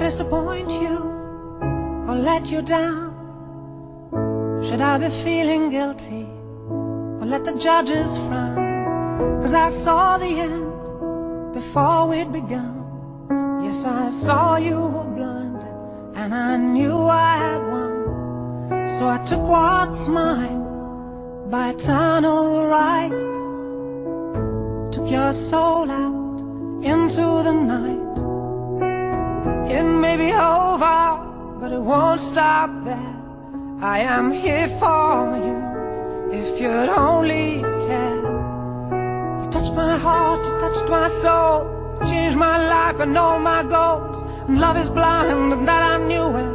disappoint you or let you down? Should I be feeling guilty or let the judges frown? 'Cause I saw the end before we'd begun. Yes, I saw you were blinded and I knew I had won. So I took what's mine by eternal right, took your soul out into the night. It may be over, but it won't stop there. I am here for you, if you'd only care. You touched my heart, you touched my soul, you changed my life and all my goals. And love is blind, and that I knew when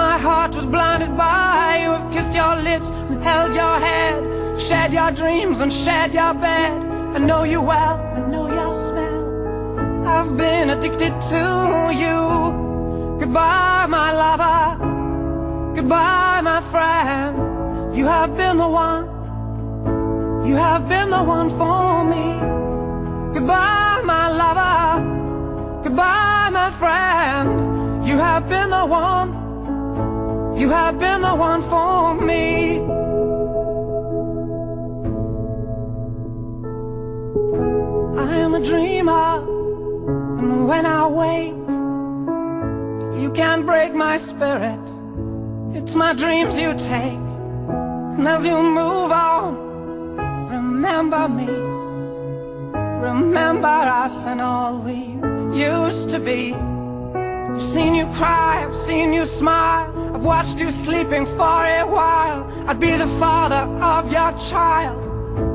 my heart was blinded by you. Have kissed your lips and held your head, shared your dreams and shared your bed. I know you well, I know your smell, I've been addicted to you. Goodbye, my lover, goodbye, my friend. You have been the one, you have been the one for me. Goodbye, my lover, goodbye, my friend. You have been the one, you have been the one for me. I am a dreamer, and when I wake, you can't break my spirit. It's my dreams you take, and as you move on, remember me, remember us and all we used to be. I've seen you cry, I've seen you smile, I've watched you sleeping for a while. I'd be the father of your child,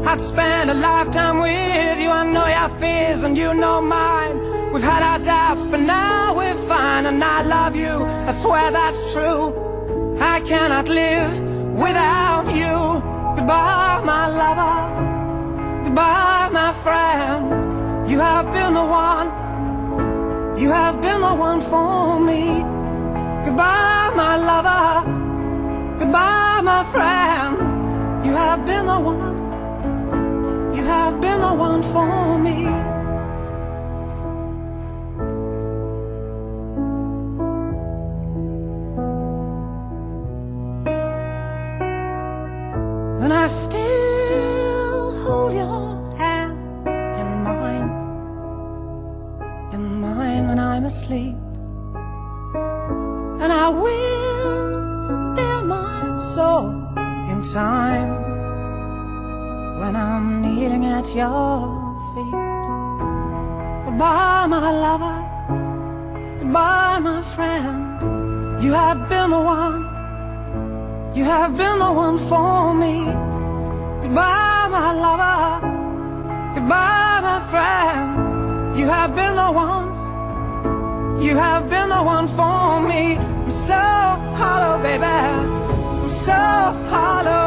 I'd spend a lifetime with you. I know your fears and you know mine. We've had our doubts, but now we're fine. And I love you, I swear that's true. I cannot live without you. Goodbye, my lover, goodbye, my friend. You have been the one, you have been the one for me. Goodbye, my lover, goodbye, my friend. You have been the one, you have been the one for me. And I still hold your hand in mine when I'm asleep. And I will bear my soul in time when I'm kneeling at your feet. Goodbye, my lover, goodbye, my friend. You have been the one, you have been the one for me. Goodbye, my lover, goodbye, my friend. You have been the one, you have been the one for me. I'm so hollow, baby, I'm so hollow.